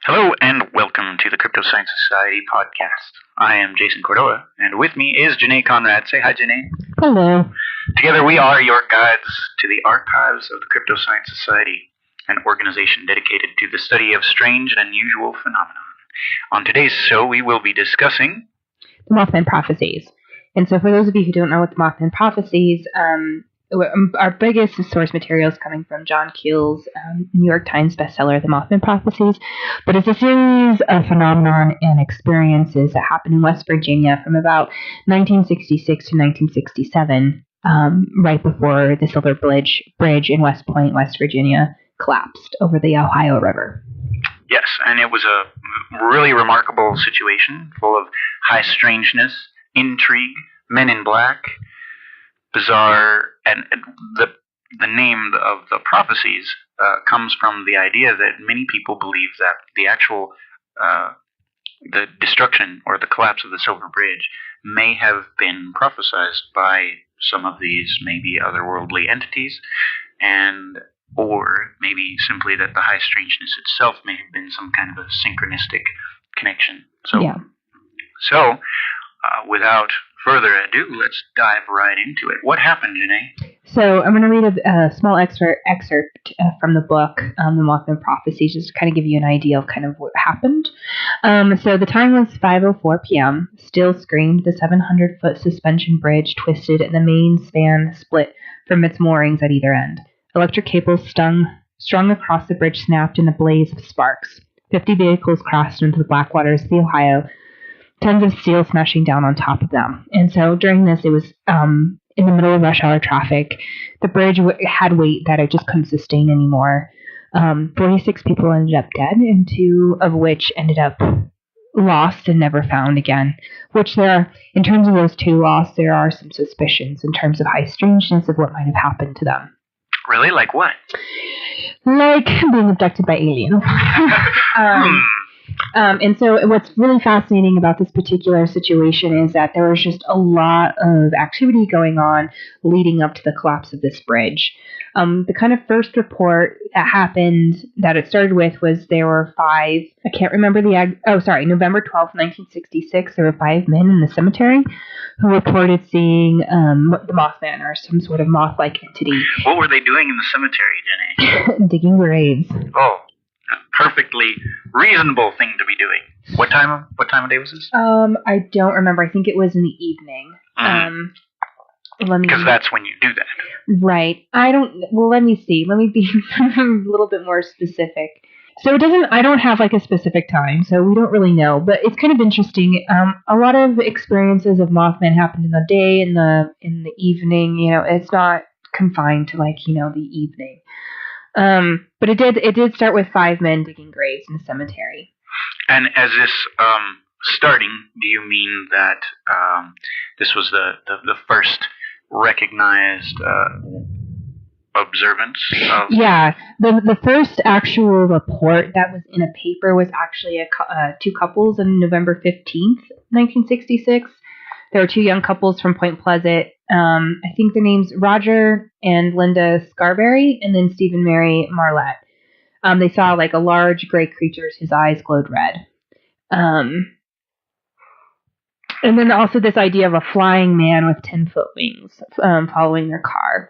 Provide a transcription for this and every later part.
Hello and welcome to the Crypto Science Society podcast. I am Jason Cordova, and with me is Jene Conrad. Say hi, Jene. Hello. Together we are your guides to the archives of the Crypto Science Society, an organization dedicated to the study of strange and unusual phenomena. On today's show, we will be discussing the Mothman Prophecies. And so for those of you who don't know what the Mothman Prophecies, our biggest source material is coming from John Keel's New York Times bestseller, The Mothman Prophecies. But it's a series of phenomenon and experiences that happened in West Virginia from about 1966 to 1967, right before the Silver Bridge in West Point, West Virginia, collapsed over the Ohio River. Yes, and it was a really remarkable situation, full of high strangeness, intrigue, men in black, bizarre, and the name of the prophecies comes from the idea that many people believe that the actual the destruction or the collapse of the Silver Bridge may have been prophesized by some of these maybe otherworldly entities, and or maybe simply that the high strangeness itself may have been some kind of a synchronistic connection. So without further ado, let's dive right into it. What happened, Jene? So I'm going to read a small excerpt from the book, The Mothman Prophecies, just to kind of give you an idea of kind of what happened. So the time was 5:04 p.m. Still screamed. The 700-foot suspension bridge twisted and the main span split from its moorings at either end. Electric cables strung across the bridge snapped in a blaze of sparks. 50 vehicles crossed into the black waters of the Ohio, tons of steel smashing down on top of them. And so during this, it was in the middle of rush hour traffic. The bridge had weight that it just couldn't sustain anymore. 46 people ended up dead, and 2 of which ended up lost and never found again. Which in terms of those 2 lost, there are some suspicions in terms of high strangeness of what might have happened to them. Really? Like what? Like being abducted by aliens. And so what's really fascinating about this particular situation is that there was just a lot of activity going on leading up to the collapse of this bridge. The kind of first report that it started with was there were 5, I can't remember November 12th, 1966, there were 5 men in the cemetery who reported seeing the Mothman or some sort of moth-like entity. What were they doing in the cemetery, Jene? Digging graves. Oh, a perfectly reasonable thing to be doing. What time of day was this? I don't remember. I think it was in the evening. Because that's when you do that. Right. Let me see. Let me be a little bit more specific. So I don't have like a specific time, so we don't really know, but it's kind of interesting. A lot of experiences of Mothman happened in the day, in the evening, it's not confined to the evening. But it did start with 5 men digging graves in a cemetery. And as this starting, do you mean that this was the first recognized observance? Yeah, the first actual report that was in a paper was actually 2 couples on November 15th, 1966. There were 2 young couples from Point Pleasant. I think their names Roger and Linda Scarberry, and then Stephen Mary Marlette. They saw like a large gray creature whose eyes glowed red. And then also this idea of a flying man with 10-foot wings following their car.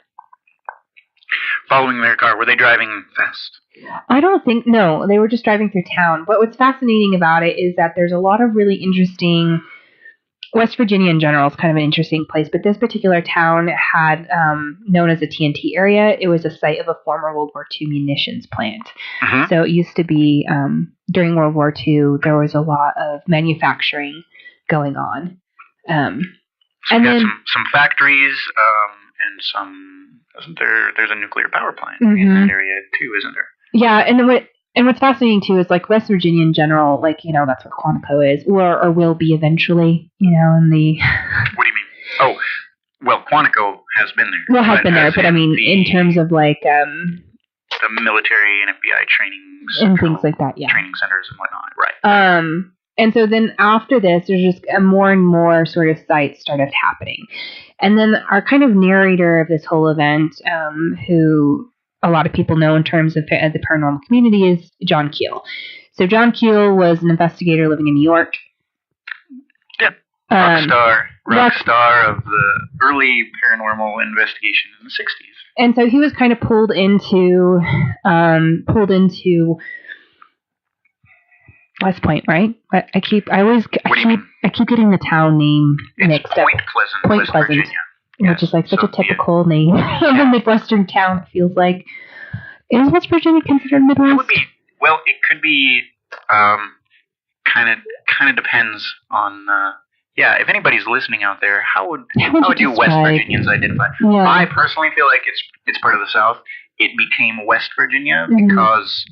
Following their car? Were they driving fast? I don't think, no. They were just driving through town. But what's fascinating about it is that there's a lot of really interesting... West Virginia in general is kind of an interesting place, but this particular town had known as a TNT area. It was a site of a former World War II munitions plant. Uh-huh. So it used to be, during World War II, there was a lot of manufacturing going on. And then some factories and some, there's a nuclear power plant in that area too, isn't there? Yeah, and what's fascinating too is like West Virginia in general, that's what Quantico is, or will be eventually, in the. What do you mean? Oh, well, Quantico has been there. Well, has been there, but I mean, in terms of the military and FBI trainings and things like that, yeah, training centers and whatnot, right? And so then after this, there's just more and more sort of sites started happening, and then our kind of narrator of this whole event, who a lot of people know in terms of the paranormal community, is John Keel. So John Keel was an investigator living in New York. Yep. Rock star of the early paranormal investigation in the 60s. And so he was kind of pulled into West Point, right? I keep getting the town name mixed up. Point Pleasant, Virginia. Which is like such a typical name of a Midwestern town, it feels like. Is West Virginia considered Midwest? It would be. Well, it could be. Kind of depends on. If anybody's listening out there, how would you West Virginians identify? Yeah. I personally feel like it's part of the South. It became West Virginia because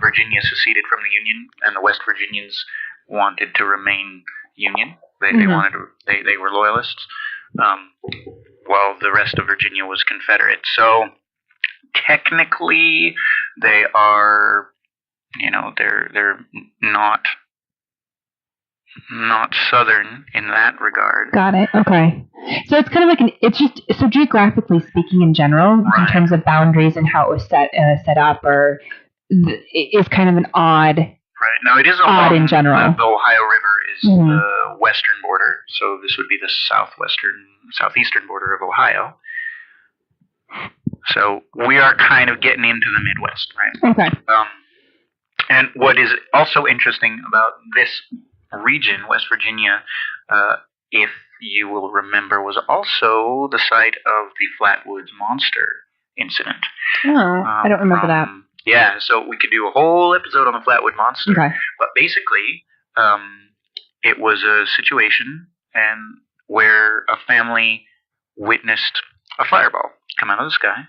Virginia seceded from the Union, and the West Virginians wanted to remain Union. They were loyalists, while the rest of Virginia was Confederate. So technically, they are, they're not Southern in that regard. Got it. Okay. So it's kind of like so geographically speaking in general, in terms of boundaries and how it was set up, or is kind of an odd. Right. Now it is odd in general. The Ohio River is the western border, so this would be the southeastern border of Ohio. So we are kind of getting into the Midwest, right? Okay. And what is also interesting about this region, West Virginia, if you will remember, was also the site of the Flatwoods Monster incident. Oh, I don't remember that. Yeah, so we could do a whole episode on the Flatwood Monster. Okay. But basically, it was a situation where a family witnessed a fireball come out of the sky,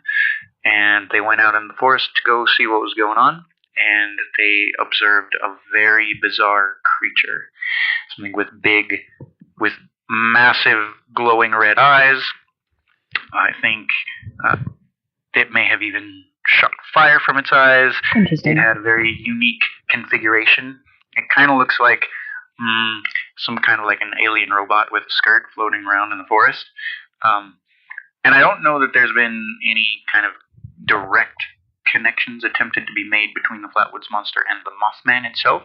and they went out in the forest to go see what was going on, and they observed a very bizarre creature. Something with massive glowing red eyes. I think it may have even shot fire from its eyes. Interesting. It had a very unique configuration. It kind of looks like some kind of like an alien robot with a skirt floating around in the forest. And I don't know that there's been any kind of direct connections attempted to be made between the Flatwoods Monster and the Mothman itself,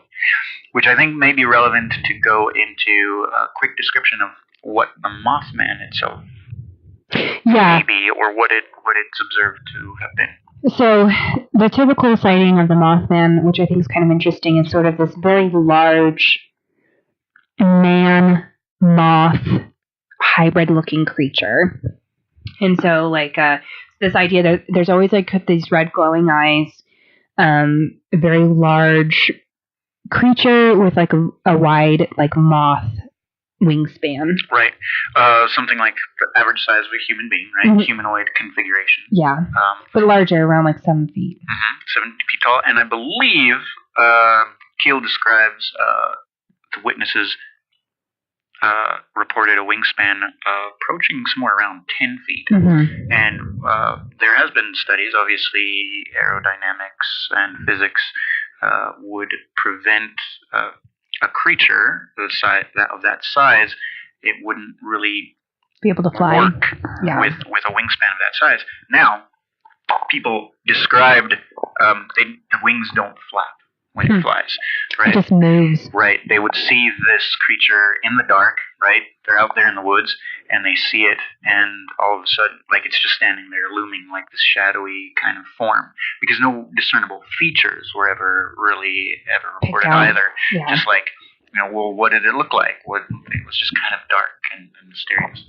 which I think may be relevant to go into a quick description of what the Mothman itself may be, or what it's observed to have been. So the typical sighting of the Mothman, which I think is kind of interesting, is sort of this very large man-moth hybrid-looking creature. And so, like, this idea that there's always, like, these red glowing eyes, a very large creature with, like, a wide, like, moth wingspan. Right. Something like the average size of a human being, right? Mm-hmm. Humanoid configuration. Yeah. But larger, around, like, 7 feet. 7 feet tall. And I believe Keel describes the witnesses reported a wingspan approaching somewhere around 10 feet. Mm-hmm. And there has been studies, obviously aerodynamics and physics would prevent a creature of that size. It wouldn't really be able to fly work with a wingspan of that size. Now, people described the wings don't flap when it flies, right? It just moves. Right. They would see this creature in the dark, right? They're out there in the woods, and they see it, and all of a sudden, like, it's just standing there looming like this shadowy kind of form, because no discernible features were ever reported either. Yeah. Just like, well, what did it look like? It was just kind of dark and mysterious.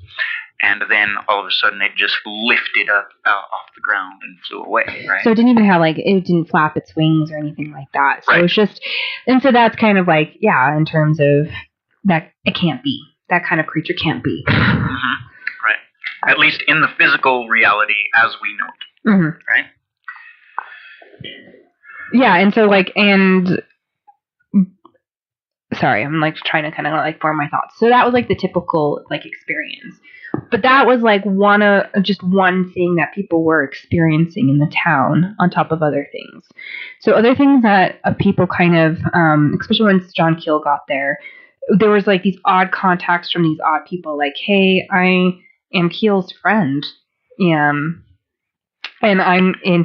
And then all of a sudden it just lifted up off the ground and flew away, right? So it didn't even have, like, it didn't flap its wings or anything like that. So It was just, and so that's kind of like, yeah, in terms of that, it can't be. That kind of creature can't be. Mm-hmm. Right. At least in the physical reality as we know it. Mm-hmm. Right? Yeah, and so, like, sorry, I'm, like, trying to kind of, like, form my thoughts. So that was, like, the typical, like, experience. But that was, like, just one thing that people were experiencing in the town on top of other things. So other things that people kind of, especially once John Keel got there was, like, these odd contacts from these odd people, like, hey, I am Keel's friend. And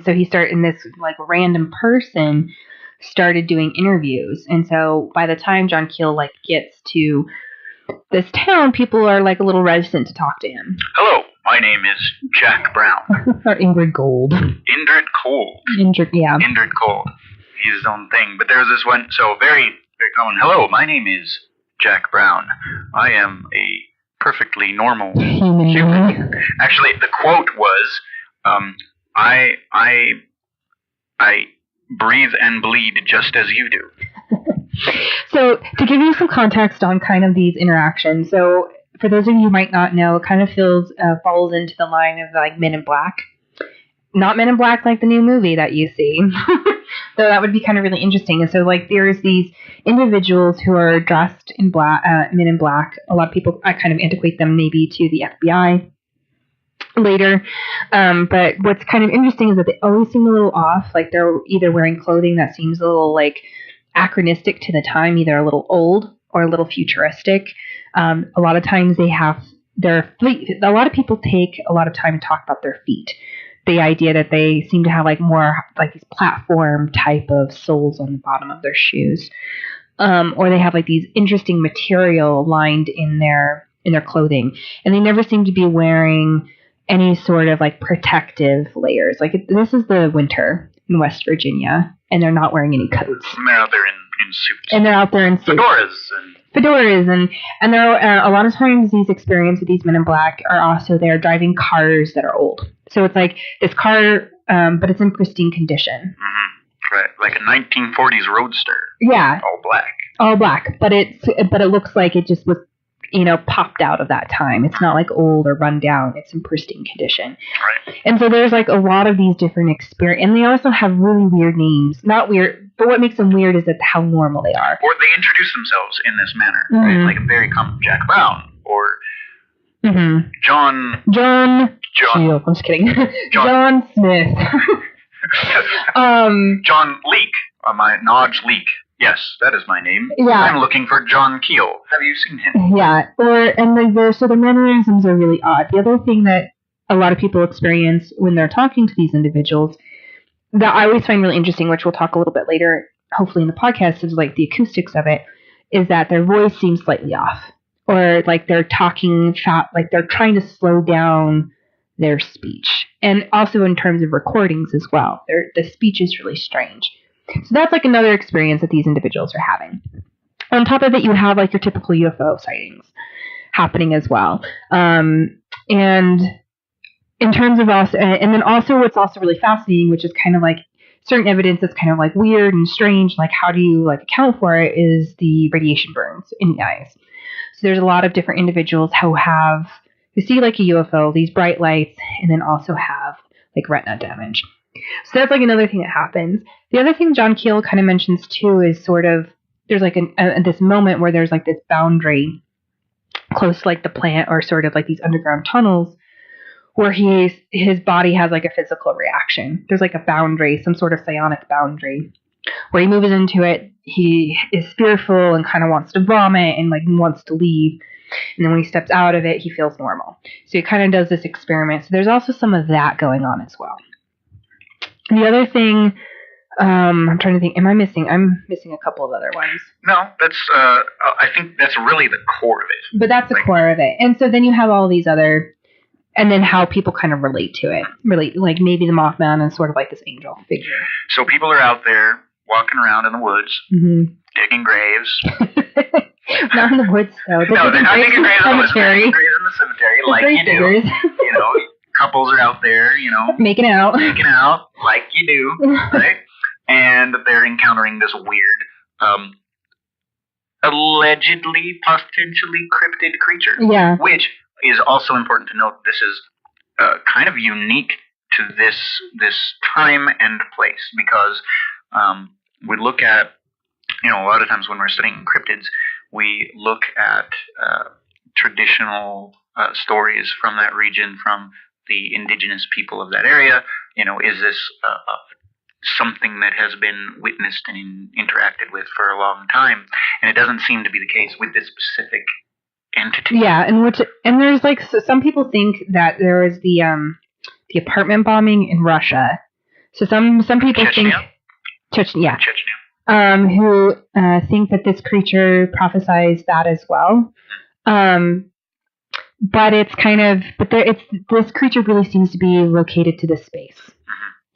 so he started, in this, like, random person started doing interviews. And so by the time John Keel gets to this town, people are a little reticent to talk to him. Hello, my name is Jack Brown. Or Ingrid Gold. Indrid Cold. Yeah. Indrid Cold. He's his own thing. But there's this one, so very, very common. Hello, my name is Jack Brown. I am a perfectly normal human. Actually, the quote was, I breathe and bleed just as you do. So, to give you some context on kind of these interactions, so for those of you who might not know, it kind of falls into the line of Men in Black. Not Men in Black like the new movie that you see. Though that would be kind of really interesting. And so, there's these individuals who are dressed in black, Men in Black. A lot of people, I kind of antiquate them maybe to the FBI later. But what's kind of interesting is that they always seem a little off. They're either wearing clothing that seems a little anachronistic to the time, either a little old or a little futuristic. A lot of times they have their feet. A lot of people take a lot of time to talk about their feet. The idea that they seem to have more these platform type of soles on the bottom of their shoes, or they have these interesting material lined in their clothing, and they never seem to be wearing any sort of protective layers. This is the winter in West Virginia, and they're not wearing any coats. And they're out there in suits. And they're out there in suits. Fedoras, and there are a lot of times these experiences with these Men in Black are also they're driving cars that are old. So it's this car, but it's in pristine condition. Mm-hmm. Right, like a 1940s Roadster. Yeah. All black. But it looks like it just was popped out of that time. It's not old or run down. It's in pristine condition. Right. And so there's a lot of these different experiences, and they also have really weird names. Not weird, but what makes them weird is that how normal they are. Or they introduce themselves in this manner, mm-hmm. right? A very common Jack Brown or mm-hmm. John. Keel. I'm just kidding. John Smith. John Leek. My Nodge Leek. Yes, that is my name. Yeah. I'm looking for John Keel. Have you seen him? Yeah. So the mannerisms are really odd. The other thing that a lot of people experience when they're talking to these individuals that I always find really interesting, which we'll talk a little bit later, hopefully in the podcast, is the acoustics of it, is that their voice seems slightly off. Or they're talking fast, they're trying to slow down their speech. And also in terms of recordings as well. The speech is really strange. So that's another experience that these individuals are having. On top of it, you have your typical UFO sightings happening as well. And in terms of also, and then also what's also really fascinating, which is kind of certain evidence that's kind of weird and strange, how do you account for it, is the radiation burns in the eyes. So there's a lot of different individuals who see a UFO, these bright lights, and then also have retina damage. So that's another thing that happens. The other thing John Keel kind of mentions too is sort of there's this moment where there's this boundary close to the plant or sort of these underground tunnels where his body has a physical reaction. There's a boundary, some sort of psionic boundary, where he moves into it. He is fearful and kind of wants to vomit and wants to leave. And then when he steps out of it, he feels normal. So he kind of does this experiment. So there's also some of that going on as well. The other thing, I'm trying to think, I'm missing a couple of other ones. No, that's, I think that's really the core of it. But that's the core of it. And so then you have all these other, and then how people kind of relate to it. Maybe the Mothman is sort of this angel figure. So people are out there walking around in the woods, mm-hmm. digging graves. Not in the woods, though. They're digging graves in the cemetery. You do. Couples are out there, making out like you do, right? And they're encountering this weird, allegedly, potentially cryptid creature. Yeah. Which is also important to note. This is kind of unique to this time and place because we look at, a lot of times when we're studying cryptids, we look at traditional stories from that region, from the indigenous people of that area. Is this something that has been witnessed and interacted with for a long time? And it doesn't seem to be the case with this specific entity. Yeah, and there's so some people think that there was the apartment bombing in Russia. So some people Chechnya? think Chechnya. who think that this creature prophesies that as well. But it's kind of, this creature really seems to be located to this space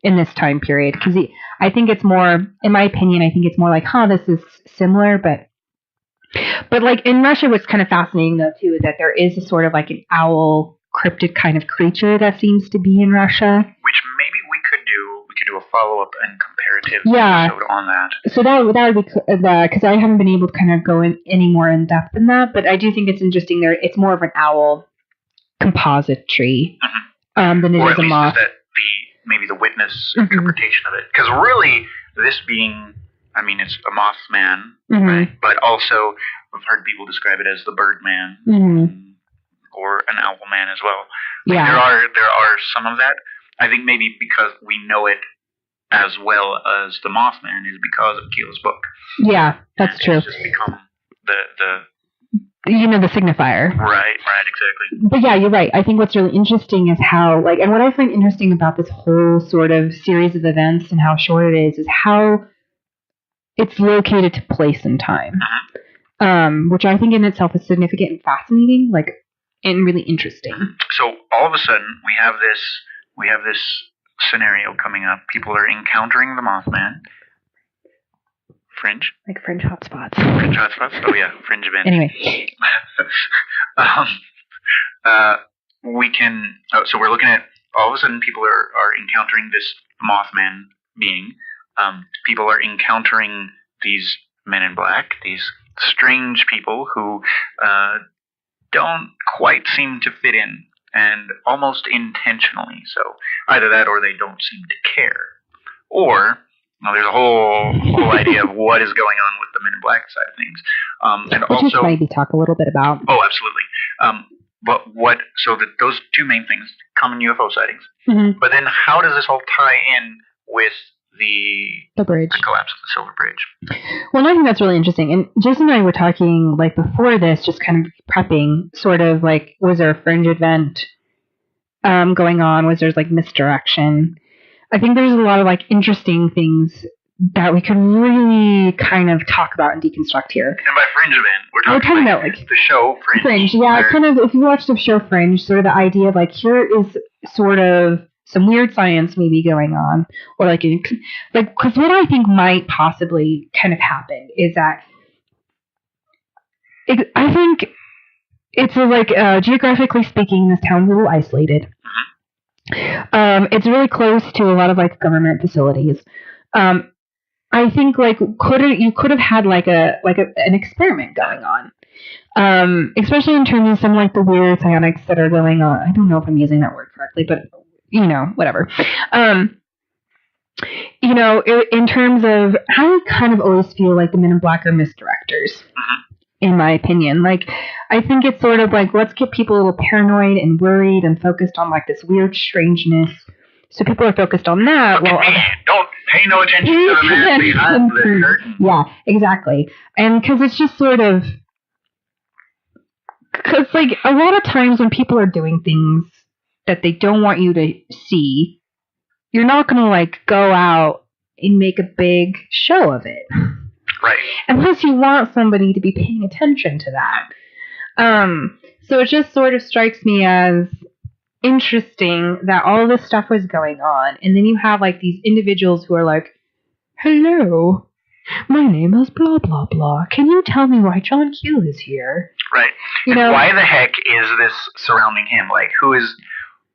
in this time period, because I think it's more, in my opinion, I think it's more like, this is similar, but like in Russia, what's kind of fascinating though too is that there is a sort of like an owl cryptid kind of creature that seems to be in Russia. Which maybe we could do a follow up and comparative episode on that. So that would be because I haven't been able to kind of go in any more in depth than that, but I do think it's interesting. There, it's more of an owl composite tree than it is a moth. Is that maybe the witness interpretation of it? Because really, this being, I mean, it's a Mothman, right? But also, I've heard people describe it as the Birdman or an Owlman as well. Like, there are some of that. I think maybe because we know it as well as the Mothman is because of Keel's book. Yeah, that's true. It's just become the the signifier. Right, exactly. But yeah, you're right. I think what's really interesting is how, like, and what I find interesting about this whole sort of series of events and how short it is how it's located to place and time, which I think in itself is significant and fascinating, like, and really interesting. So all of a sudden, we have this scenario coming up. People are encountering the Mothman. Fringe? Like fringe hotspots. Fringe hotspots? Oh yeah, fringe event. Anyway. So we're looking at, all of a sudden people are encountering this Mothman being. People are encountering these men in black, these strange people who don't quite seem to fit in, and almost intentionally so. Either that or they don't seem to care. Or, there's a whole idea of what is going on with the Men in Black side of things. And which also, maybe talk a little bit about. Oh, absolutely. Those two main things, common UFO sightings. But then how does this all tie in with the bridge, the collapse of the Silver Bridge? Well, I think that's really interesting. And Jason and I were talking, like, before this, just kind of prepping, sort of like, was there a fringe event going on? Was there, like, misdirection? I think there's a lot of, like, interesting things that we could really kind of talk about and deconstruct here. And by fringe event, we're talking about like the show Fringe. Yeah, kind of, if you watch the show Fringe, sort of the idea of, like, here is sort of some weird science maybe going on, or like because what I think might possibly kind of happen is that I think it's like, geographically speaking, this town's a little isolated. It's really close to a lot of, like, government facilities. I think, like, you could have had like an experiment going on, especially in terms of some, like, the weird psionics that are going on. I don't know if I'm using that word correctly, but whatever. In terms of, I kind of always feel like the Men in Black are misdirectors. In my opinion. Like, I think it's sort of like, let's get people a little paranoid and worried and focused on, like, this weird strangeness. So people are focused on that. Look at me. Don't pay no attention to the man behind the curtain. Yeah, exactly. And because it's just sort of, because, like, a lot of times when people are doing things that they don't want you to see, you're not going to, like, go out and make a big show of it. Right. Unless you want somebody to be paying attention to that. So it just sort of strikes me as interesting that all this stuff was going on, and then you have, like, these individuals who are like, hello, my name is blah blah blah. Can you tell me why John Keel is here? Right. Why the heck is this surrounding him? Like,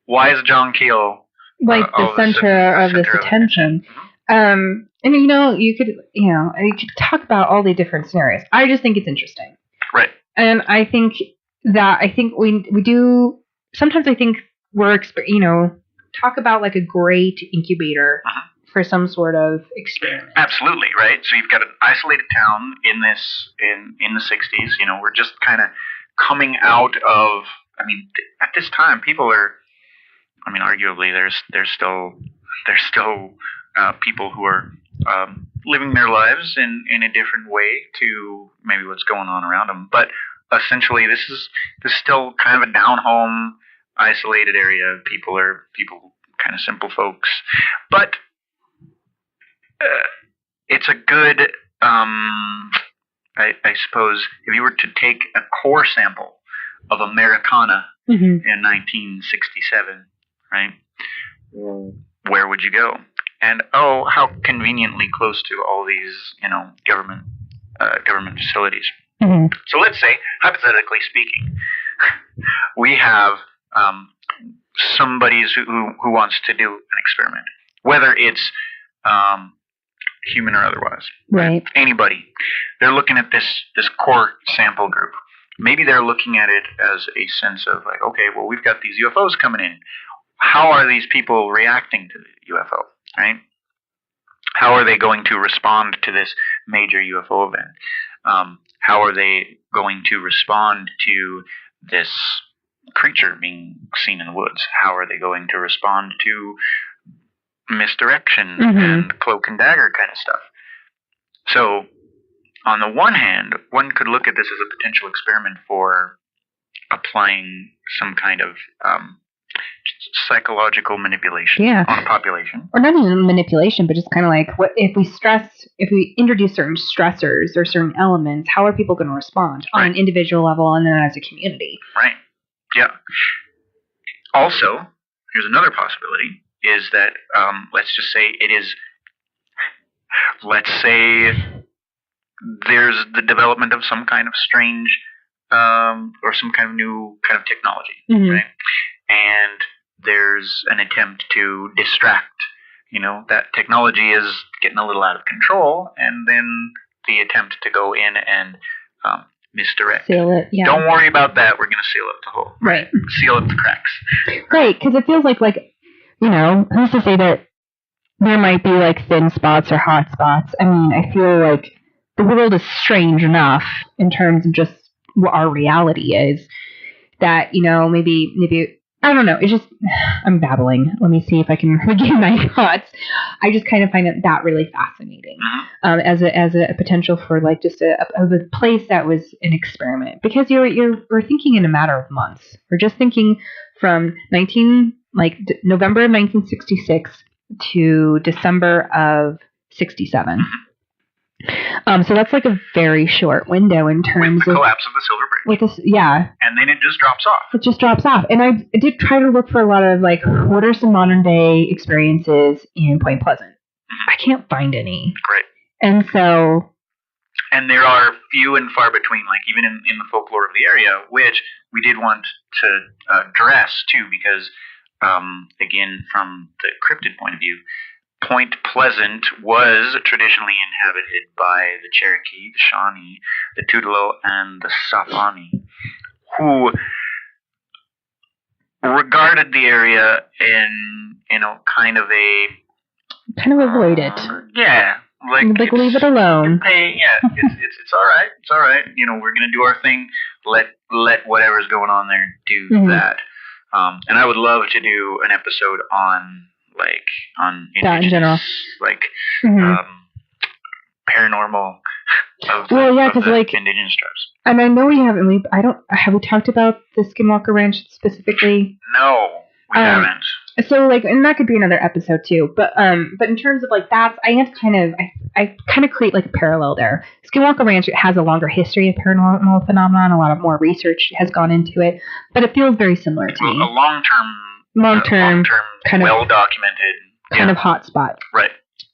why is John Keel like the center of this attention? And you could talk about all the different scenarios. I just think it's interesting. Right. And I think we do sometimes. I think we're talk about, like, a great incubator for some sort of experiment. Absolutely, right. So you've got an isolated town in the 60s. We're just kind of coming out of. I mean, at this time, people are. I mean, arguably, there's still people who are living their lives in a different way to maybe what's going on around them. But essentially, this is still kind of a down home, isolated area. People kind of simple folks. But it's a good I suppose if you were to take a core sample of Americana Mm-hmm. in 1967, right? Where would you go? And oh, how conveniently close to all these, government facilities. Mm-hmm. So let's say, hypothetically speaking, we have somebody who wants to do an experiment, whether it's human or otherwise. Right. Anybody. They're looking at this core sample group. Maybe they're looking at it as a sense of like, okay, well, we've got these UFOs coming in. How are these people reacting to the UFO, right? How are they going to respond to this major UFO event? How are they going to respond to this creature being seen in the woods? How are they going to respond to misdirection and cloak and dagger kind of stuff? So, on the one hand, one could look at this as a potential experiment for applying some kind of psychological manipulation on a population. Or not even manipulation, but just kind of like, what if we introduce certain stressors or certain elements, how are people going to respond on an individual level and then as a community? Right. Yeah. Also, here's another possibility, is that, let's just say there's the development of some kind of strange, or some kind of new kind of technology, right? And there's an attempt to distract, that technology is getting a little out of control, and then the attempt to go in and misdirect. Seal it, yeah. Don't worry about that. We're going to seal up the hole. Right. Seal up the cracks. Right, because it feels like, who's to say that there might be, like, thin spots or hot spots? I mean, I feel like the world is strange enough in terms of just what our reality is that, maybe, I don't know. It's just, I'm babbling. Let me see if I can regain my thoughts. I just kind of find that really fascinating, as a potential for like just a place that was an experiment, because we're thinking in a matter of months. We're just thinking from November of 1966 to December of 67. So that's like a very short window in terms of the collapse of the Silver Bridge. And then it just drops off. It just drops off. And I did try to look for a lot of like, what are some modern day experiences in Point Pleasant? I can't find any. Right. And so. And there are few and far between, like even in the folklore of the area, which we did want to address too, because again, from the cryptid point of view, Point Pleasant was traditionally inhabited by the Cherokee, the Shawnee, the Tutelo, and the Sapani, who regarded the area in, kind of avoid it. Yeah, like leave it alone. It's all right. It's all right. We're gonna do our thing. Let whatever's going on there do that. And I would love to do an episode on indigenous, in general, paranormal of indigenous tribes. And I know we haven't. Have we talked about the Skinwalker Ranch specifically? No, we haven't. So and that could be another episode too. But in terms of I kind of create like a parallel there. Skinwalker Ranch has a longer history of paranormal phenomenon. A lot of more research has gone into it, but it feels very similar to me. A long-term, kind of well-documented, kind of hot spot, right?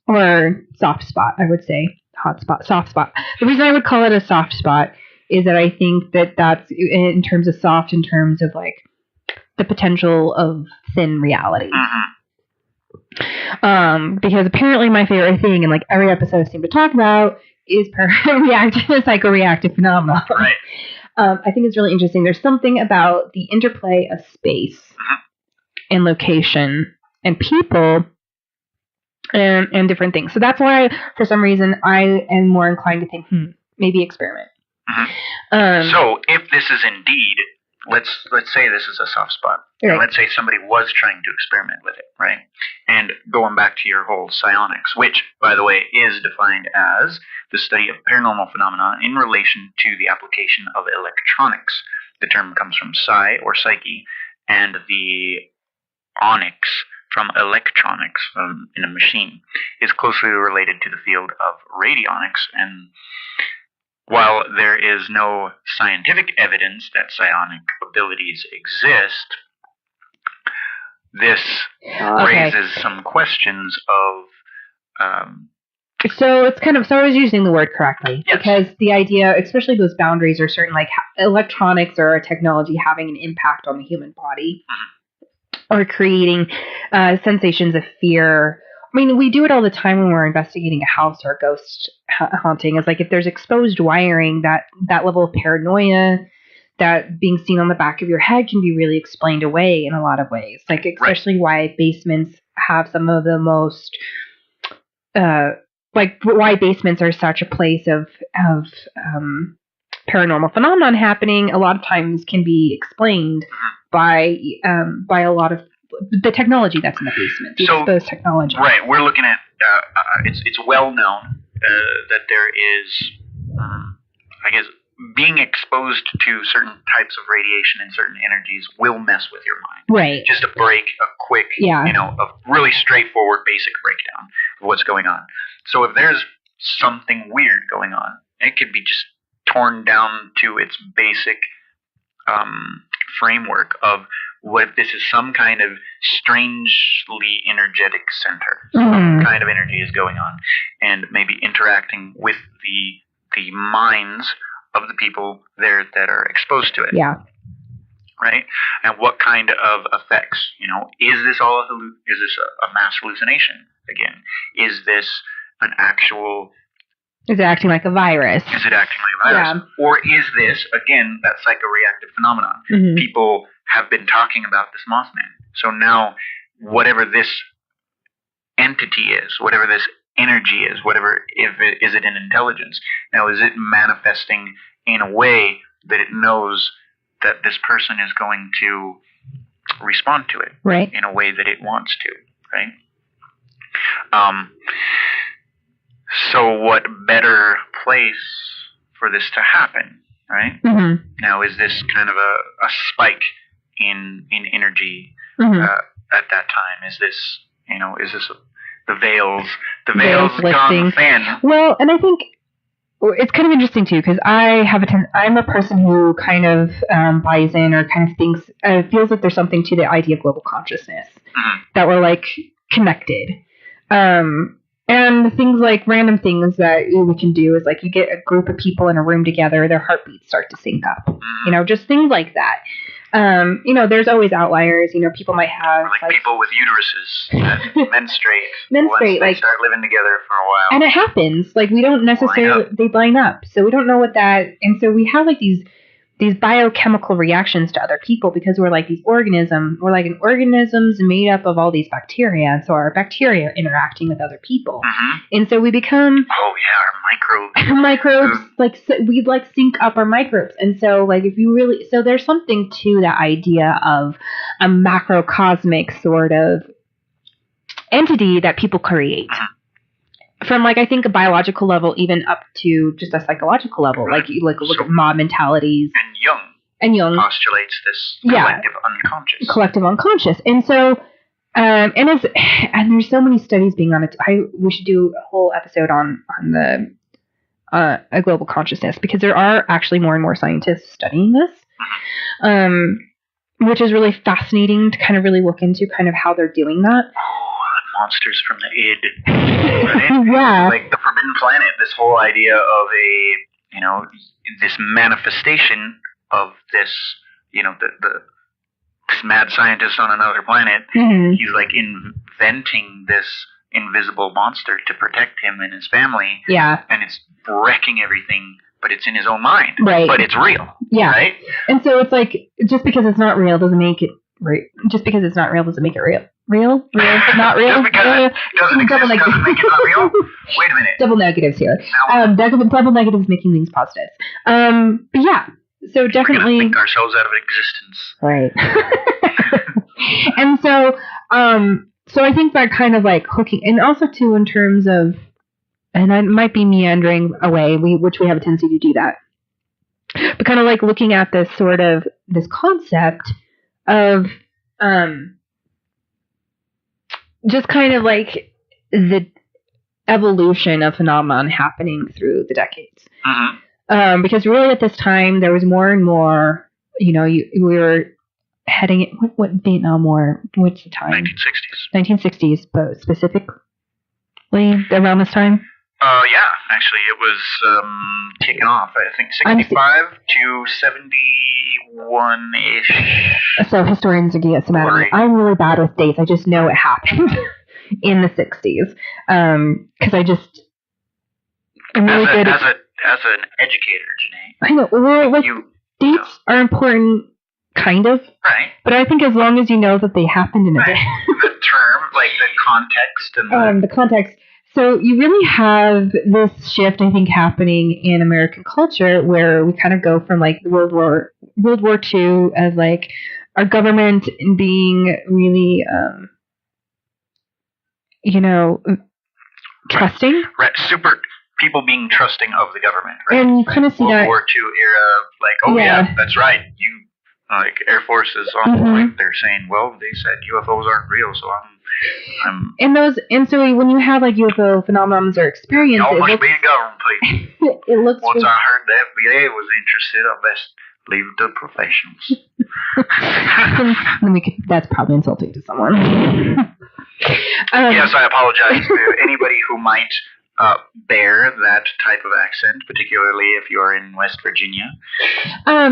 Or soft spot, I would say. Hot spot, soft spot. The reason I would call it a soft spot is that I think that's in terms of soft, in terms of like the potential of thin reality. Because apparently my favorite thing, and like every episode I seem to talk about, is psychoreactive phenomena. Right. I think it's really interesting. There's something about the interplay of space and location and people and different things. So that's why, for some reason, I am more inclined to think, maybe experiment. So if this is indeed, let's say this is a soft spot. Right. And let's say somebody was trying to experiment with it, right? And going back to your whole psionics, which, by the way, is defined as the study of paranormal phenomena in relation to the application of electronics. The term comes from psi, or psyche, and the onyx from electronics in a machine is closely related to the field of radionics. And while there is no scientific evidence that psionic abilities exist, this raises some questions of... So it's kind of, so I was using the word correctly, yes. Because the idea, especially those boundaries are certain, like electronics or technology having an impact on the human body, or creating sensations of fear. I mean, we do it all the time when we're investigating a house or a ghost haunting. It's like if there's exposed wiring, that level of paranoia, that being seen on the back of your head can be really explained away in a lot of ways. Like especially why basements have some of the most... like why basements are such a place of paranormal phenomenon happening, a lot of times can be explained by a lot of the technology that's in the basement, the exposed technology. Right, we're looking at it's well known that there is, I guess, being exposed to certain types of radiation and certain energies will mess with your mind. Right. Just a quick, a really straightforward, basic breakdown of what's going on. So if there's something weird going on, it could be just torn down to its basic framework of what if this is some kind of strangely energetic center. Some kind of energy is going on and maybe interacting with the minds of the people there that are exposed to it. Yeah. Right? And what kind of effects? Is this all is this a mass hallucination again? Is this an actual... Is it acting like a virus? Is it acting like a virus? Yeah. Or is this, again, that psychoreactive phenomenon? Mm-hmm. People have been talking about this Mothman. So now, whatever this entity is, whatever this energy is, is it an intelligence? Now, is it manifesting in a way that it knows that this person is going to respond to it, right, in a way that it wants to, right? So what better place for this to happen, right? Mm-hmm. Now, is this kind of a spike in energy at that time? Is this, the veils gone thin? Well, and I think it's kind of interesting too, because I'm a person who kind of buys in or kind of thinks, feels like there's something to the idea of global consciousness, that we're like connected. And things like random things that we can do is like you get a group of people in a room together, their heartbeats start to sync up, just things like that. There's always outliers. People might have like people with uteruses that menstruate once they start living together for a while, and it happens. Like we don't necessarily they line up, so we don't know what that. And so we have like these biochemical reactions to other people because we're like these organisms. We're like organisms made up of all these bacteria, and so our bacteria are interacting with other people, and so we become our microbes. We sync up our microbes, and so so there's something to that idea of a macrocosmic sort of entity that people create. From I think a biological level, even up to just a psychological level, look at mob mentalities. And Jung postulates this collective unconscious. And so, and there's so many studies being on it. We should do a whole episode on the a global consciousness, because there are actually more and more scientists studying this, which is really fascinating to kind of really look into kind of how they're doing that. Monsters from the id, right? Yeah, like the Forbidden Planet. This whole idea of this manifestation of this, this mad scientist on another planet. He's like inventing this invisible monster to protect him and his family. Yeah, and it's wrecking everything, but it's in his own mind. Right, but it's real. Yeah, right. And so it's like just because it's not real doesn't make it real. Just because it's not real doesn't make it real. Real? Not real? Just because it doesn't exist doesn't make it not real? Wait a minute. Double negatives here. Double negatives making things positive. But yeah, so definitely... We're gonna think ourselves out of existence. Right. And so I think that kind of hooking... And also too in terms of... And I might be meandering away, which we have a tendency to do that. But kind of looking at this sort of... This concept of... just kind of like the evolution of phenomenon happening through the decades. Because really at this time there was more and more, we were heading what Vietnam War, what's the time? 1960s, but specifically around this time? Yeah, actually it was taken off, I think 65 to 71-ish. So historians are getting some out of me. I'm really bad with dates. I just know it happened in the 60s. Because I'm really good as an educator, Jene. I know. Well, dates are important, kind of. Right. But I think as long as you know that they happened in a day. The term, like the context and the context. So you really have this shift, I think, happening in American culture where we kind of go from like World War II as like our government being really, trusting. Right. Super people being trusting of the government. Right. And you kind of see World War II era, like, yeah, that's right. Like Air Force is on point. They're saying, well, they said UFOs aren't real, so I'm. And so when you have like UFO phenomenons or experiences, it must be a government, please. It looks. Once I heard the FBI was interested, I best leave it to professionals. That's probably insulting to someone. Yes, I apologize to anybody who might bear that type of accent, particularly if you're in West Virginia. But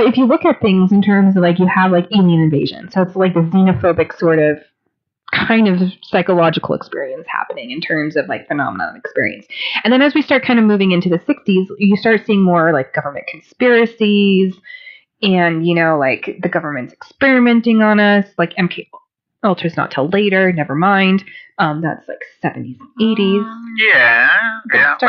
if you look at things in terms of like you have like alien invasion, so it's like the xenophobic sort of kind of psychological experience happening in terms of like phenomenon experience. And then as we start kind of moving into the 60s, you start seeing more like government conspiracies and, like the government's experimenting on us, like MK Ultra's not till later, never mind. That's like 70s, 80s. Yeah. That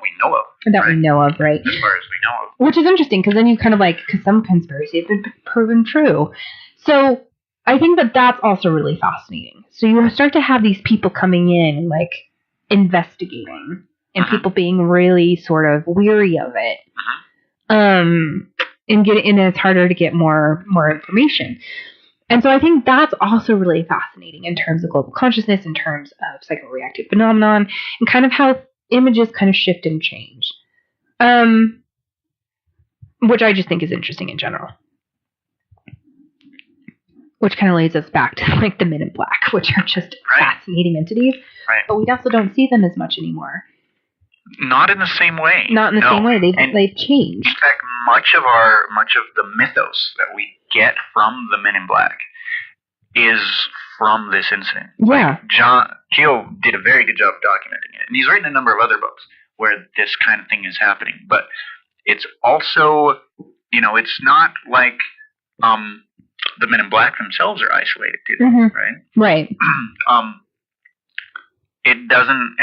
we know of. That we know of, right? As far as we know of. Which is interesting, because then you kind of because some conspiracies have been proven true. So I think that's also really fascinating. So you start to have these people coming in and like investigating, and people being really sort of weary of it. And it's harder to get more information. And so I think that's also really fascinating in terms of global consciousness, in terms of psychoreactive phenomenon, and kind of how images kind of shift and change. Which I just think is interesting in general. Which kind of leads us back to like the Men in Black, which are just fascinating entities. Right. But we also don't see them as much anymore. Not in the same way. Not in the same way. They've changed. In fact, much of the mythos that we get from the Men in Black is from this incident. Yeah. Like John Keel did a very good job documenting it, and he's written a number of other books where this kind of thing is happening. But it's also, it's not like the Men in Black themselves are isolated, right? Right. It doesn't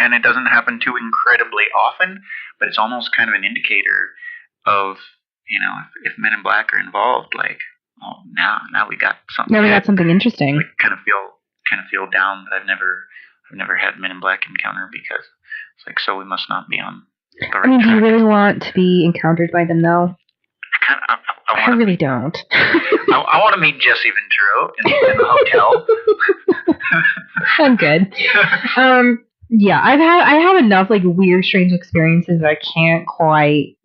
happen too incredibly often, but it's almost kind of an indicator of, if Men in Black are involved, like, oh, now we got something. Now we got something interesting. I kind of feel down that I've never had Men in Black encounter, because it's like, so we must not be on the right track. Do you really want to be encountered by them, though? I really don't. I want to meet Jesse Ventura in the hotel. I'm good. Yeah, I have enough like weird, strange experiences that I can't quite,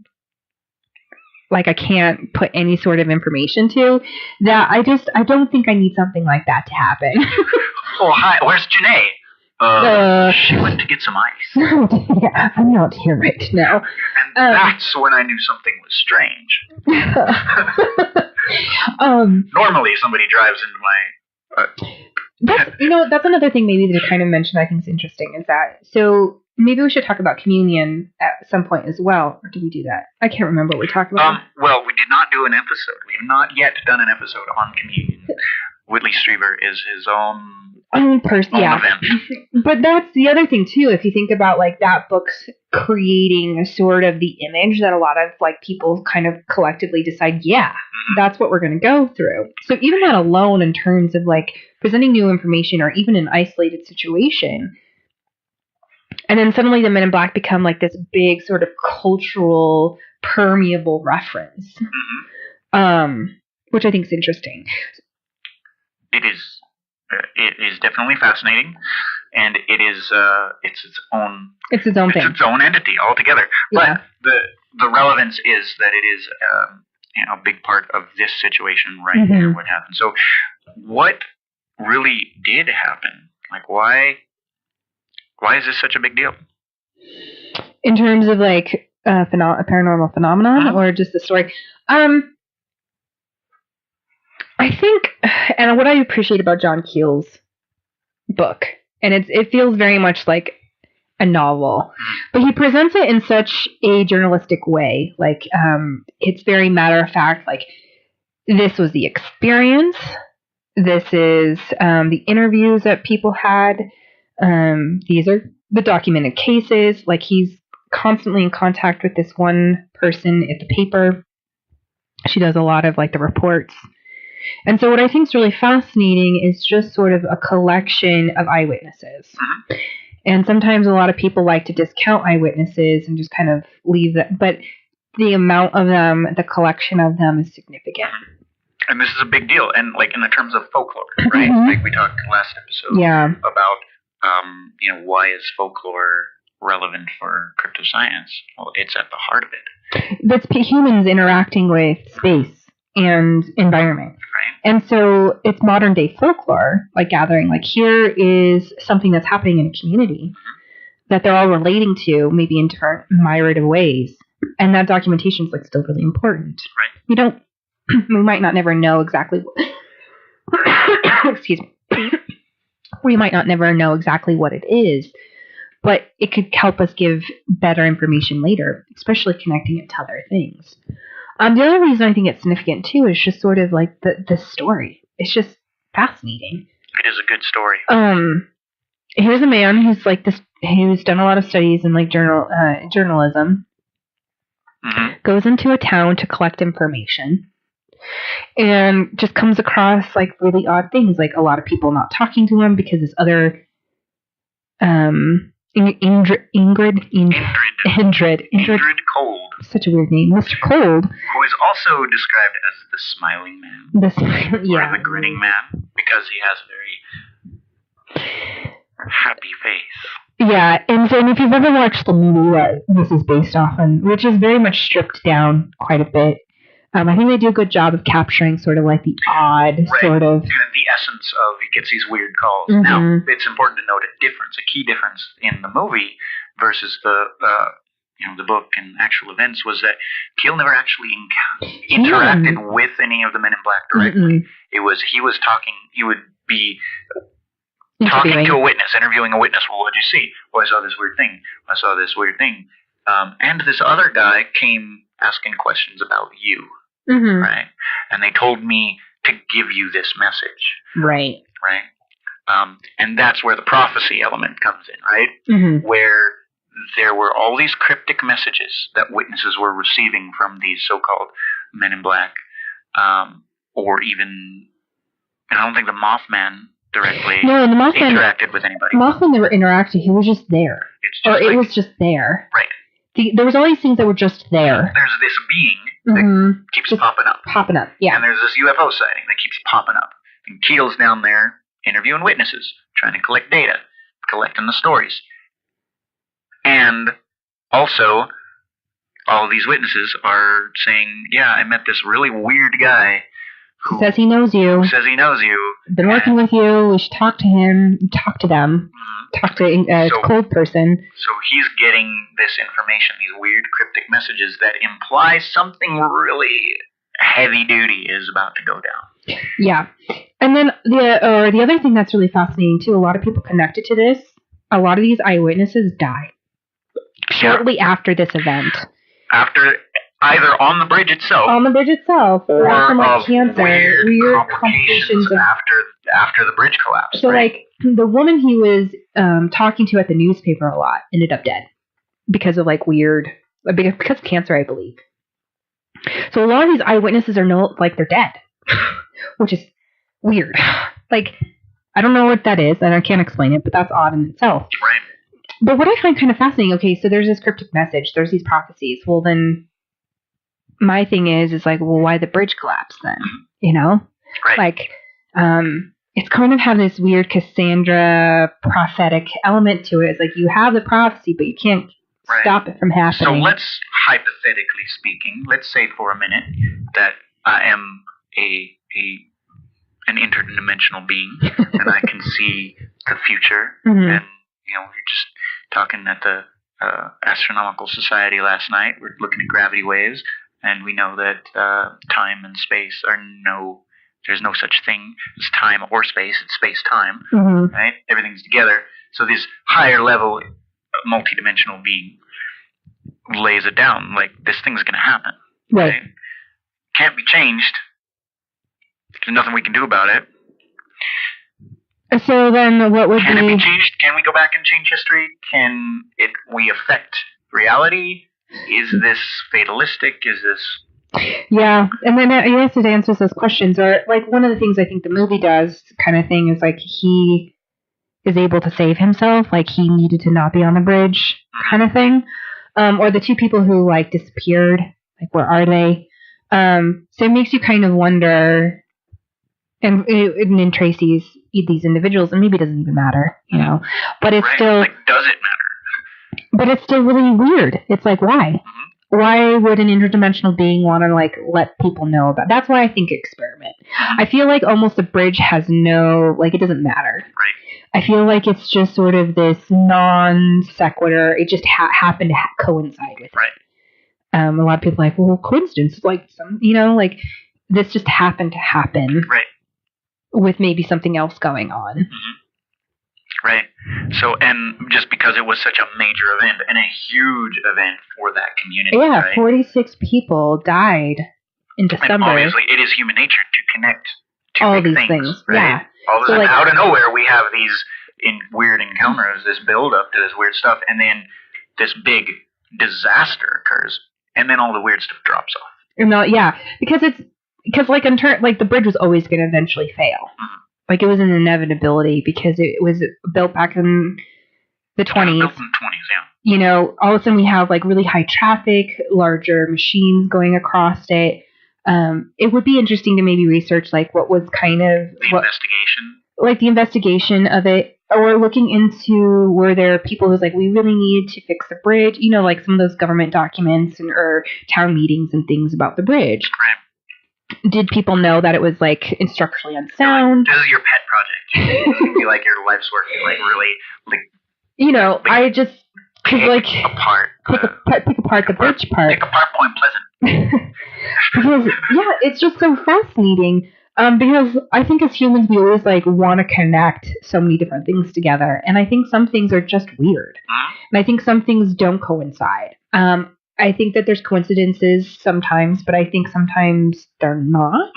I can't put any sort of information to, that I don't think I need something like that to happen. Oh, hi, where's Jene? She went to get some ice. Yeah, I'm not here right now. And that's when I knew something was strange. Normally somebody drives into my... That's another thing maybe to kind of mention I think is interesting, is that, so maybe we should talk about communion at some point as well, or did we do that? I can't remember what we talked about. Well, we did not do an episode. We have not yet done an episode on communion. Whitley Strieber is his own person, yeah. Event. But that's the other thing too. If you think about that book's creating sort of the image that a lot of people kind of collectively decide, yeah, that's what we're going to go through. So even that alone, in terms of presenting new information, or even an isolated situation, and then suddenly the Men in Black become this big sort of cultural permeable reference, which I think is interesting. It is. it is definitely fascinating, and it is it's its own thing. It's its own entity altogether. Yeah. But the relevance is that it is a big part of this situation right Mm-hmm. here. What happened? So, what really did happen? Like, why is this such a big deal? In terms of like a paranormal phenomenon, or just the story? I think, and what I appreciate about John Keel's book, and it feels very much like a novel, but he presents it in such a journalistic way. Like, it's very matter of fact. Like, this was the experience. This is the interviews that people had. These are the documented cases. Like, he's constantly in contact with this one person at the paper. She does a lot of like the reports. And so what I think is really fascinating is just sort of a collection of eyewitnesses. And sometimes a lot of people like to discount eyewitnesses and just kind of leave that. But the amount of them, the collection of them is significant. And this is a big deal. And like in the terms of folklore, right? Like we talked last episode about, why is folklore relevant for cryptoscience? Well, it's at the heart of it. That's humans interacting with space and environment. Right. And so it's modern day folklore, like gathering, like here is something that's happening in a community that they're all relating to, maybe in different myriad ways. And that documentation is like still really important. Right. We might not never know exactly excuse me. We might not never know exactly what it is, but it could help us give better information later, especially connecting it to other things. The other reason I think it's significant too is just sort of like the story. It's just fascinating. It is a good story. Here's a man who's like this, who's done a lot of studies in like journalism. Goes into a town to collect information, and just comes across like really odd things, like a lot of people not talking to him because this other Ingrid Cold. Such a weird name. Mr. Cold. Who is also described as the smiling man. Or the grinning man, because he has a very happy face. Yeah, and so if you've ever watched the movie that this is based off on, which is very much stripped down quite a bit, I think they do a good job of capturing sort of like the odd sort of... Kind of the essence of he gets these weird calls. Now, it's important to note a key difference in the movie versus the book and actual events was that Keel never actually interacted with any of the Men in Black directly. He would be talking to a witness, interviewing a witness. Well, what did you see? Well, I saw this weird thing. I saw this weird thing. And this other guy came asking questions about you. Right? And they told me to give you this message. Right. And that's where the prophecy element comes in, right? Where there were all these cryptic messages that witnesses were receiving from these so-called Men in Black, or even, I don't think the Mothman directly interacted with anybody. Mothman never interacted. He was just there. It was just there. Right. There was all these things that were just there. There's this being that keeps just popping up. Yeah. And there's this UFO sighting that keeps popping up. And Keel's down there interviewing witnesses, trying to collect data, collecting the stories. And also, all of these witnesses are saying, yeah, I met this really weird guy who says he knows you. Been working with you. We should talk to him. Talk to them. Talk to a cold person. So he's getting this information, these weird cryptic messages that imply something really heavy duty is about to go down. Yeah. And then the other thing that's really fascinating too, a lot of people connected to this, a lot of these eyewitnesses die shortly after this event. After either on the bridge itself, or from like cancer, weird complications after the bridge collapsed. So like the woman he was talking to at the newspaper a lot ended up dead because of like because of cancer, I believe. So a lot of these eyewitnesses are they're dead, which is weird. Like, I don't know what that is, and I can't explain it, but that's odd in itself. Right. But what I find kind of fascinating, okay, so there's this cryptic message, there's these prophecies. Well, then my thing is like, well, why the bridge collapse then? You know? Right. Like, it's kind of have this weird Cassandra prophetic element to it. It's like you have the prophecy, but you can't stop it from happening. So let's, hypothetically speaking, let's say for a minute that I am an interdimensional being and I can see the future. And we were just talking at the Astronomical Society last night. We're looking at gravity waves, and we know that time and space are there's no such thing as time or space. It's space-time, right? Everything's together. So this higher level, multidimensional being lays it down like this thing's going to happen. Right? Can't be changed. There's nothing we can do about it. So then what would Can it be changed? Can we go back and change history? Can we affect reality? Is this fatalistic? Is this... Yeah, and then you have to answer those questions. Or, like, one of the things I think the movie does kind of thing is, like, he is able to save himself. Like, he needed to not be on the bridge kind of thing. Or the two people who, like, disappeared. Like, where are they? So it makes you kind of wonder... And in Tracy's, these individuals, and maybe it doesn't even matter, but it's still... Like, does it matter? But it's still really weird. It's like, why? Why would an interdimensional being want to, like, let people know about... That's why I think experiment. I feel like almost a bridge has no... Like, it doesn't matter. Right. I feel like it's just sort of this non sequitur. It just happened to coincide with it. Right. A lot of people are like, well, coincidence. Like, like, this just happened to happen. Right. With maybe something else going on. Right. So, and just because it was such a major event and a huge event for that community. Yeah, right? 46 people died in December. And obviously, it is human nature to connect to all big these things. Right? Yeah. All of a sudden, out of nowhere, we have these weird encounters, this build up to this weird stuff, and then this big disaster occurs, and then all the weird stuff drops off. Yeah, because like the bridge was always going to eventually fail. Like, it was an inevitability because it was built back in the 20s. Built in the 20s, yeah. All of a sudden we have like really high traffic, larger machines going across it. It would be interesting to maybe research like what was kind of investigation, like the investigation of it, or looking into were there people who's like we really needed to fix the bridge. Like some of those government documents or town meetings and things about the bridge. Right. Did people know that it was like structurally unsound? This is your pet project. It's gonna be like your life's work. Like really, like I just pick apart the bridge part. Pick apart Point Pleasant. Because it's just so fascinating. Because I think as humans we always like want to connect so many different things together, and I think some things are just weird, and I think some things don't coincide. I think that there's coincidences sometimes, but I think sometimes they're not.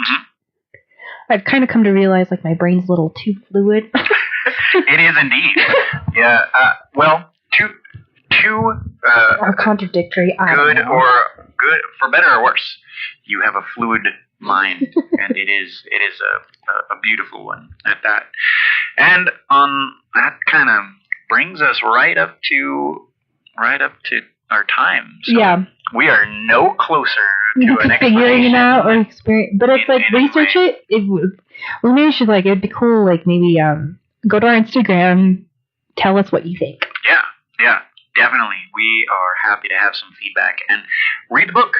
I've kind of come to realize like my brain's a little too fluid. It is indeed. Yeah. Well, two or contradictory. Good for better or worse. You have a fluid mind, and it is a beautiful one at that. And that kind of brings us right up to our time. So we are no closer to an figuring it out or experience. But it's like research it. We maybe should like it'd be cool. Like maybe go to our Instagram, tell us what you think. Yeah, definitely. We are happy to have some feedback and read the book.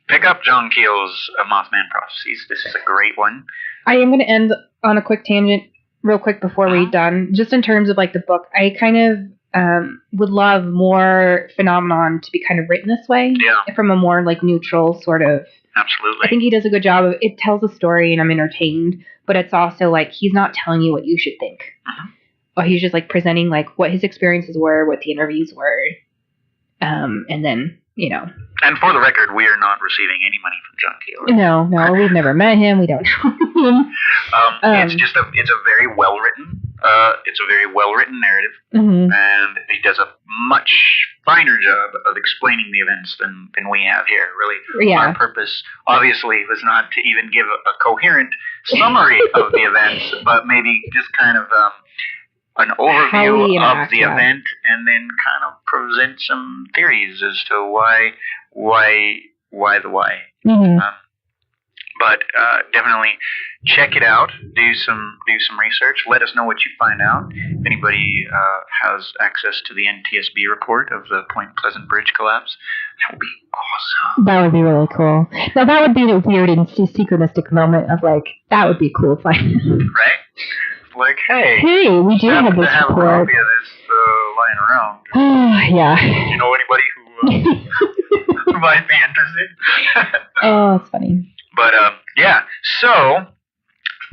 Pick up John Keel's Mothman Prophecies. This is a great one. I am going to end on a quick tangent real quick before we're done. Just in terms of like the book, I kind of would love more phenomenon to be kind of written this way. Yeah. From a more like neutral sort of. Absolutely. I think he does a good job of it. Tells a story and I'm entertained, but it's also like he's not telling you what you should think. Or he's just like presenting like what his experiences were, what the interviews were. And then, And for the record, we are not receiving any money from John Keel. No, we've never met him. We don't know him. It's a very well written. It's a very well written narrative, and he does a much finer job of explaining the events than we have here. Really, our purpose obviously was not to even give a coherent summary of the events, but maybe just kind of an overview of the event, and then kind of present some theories as to why the why. But definitely check it out. Do some research. Let us know what you find out. If anybody has access to the NTSB report of the Point Pleasant Bridge collapse, that would be awesome. That would be really cool. Now that would be a weird and synchronistic moment of like, that would be cool. Find right? Like, hey, we do have this have a report. copy of this lying around. Yeah. Do you know anybody who might be interested? Oh, it's funny. But yeah, so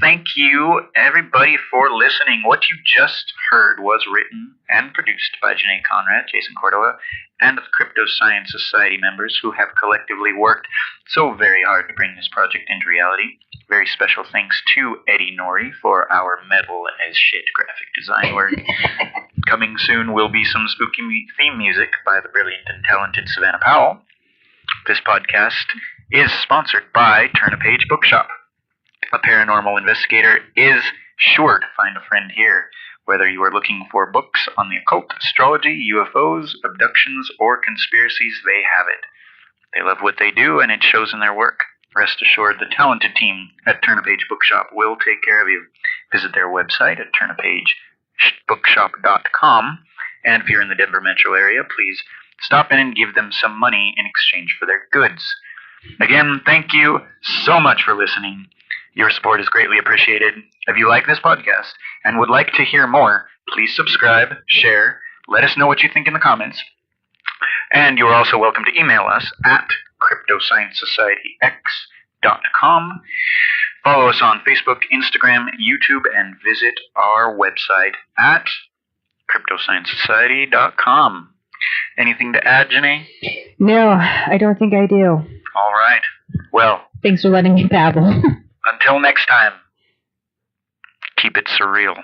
thank you everybody for listening. What you just heard was written and produced by Jene Conrad, Jason Cordova, and the Crypto Science Society members who have collectively worked so very hard to bring this project into reality. Very special thanks to Eddie Norrie for our metal as shit graphic design work. Coming soon will be some spooky theme music by the brilliant and talented Savannah Powell. This podcast is sponsored by Turn a Page Bookshop. A paranormal investigator is sure to find a friend here. Whether you are looking for books on the occult, astrology, UFOs, abductions, or conspiracies, they have it. They love what they do, and it shows in their work. Rest assured, the talented team at Turn a Page Bookshop will take care of you. Visit their website at turnapagebookshop.com, and if you're in the Denver metro area, please stop in and give them some money in exchange for their goods. Again, thank you so much for listening. Your support is greatly appreciated. If you like this podcast and would like to hear more, please subscribe, share, let us know what you think in the comments. And you are also welcome to email us at cryptosciencesocietyx.com. Follow us on Facebook, Instagram, YouTube, and visit our website at cryptosciencesociety.com. Anything to add, Jene? No, I don't think I do. All right. Well, thanks for letting me babble. Until next time, keep it surreal.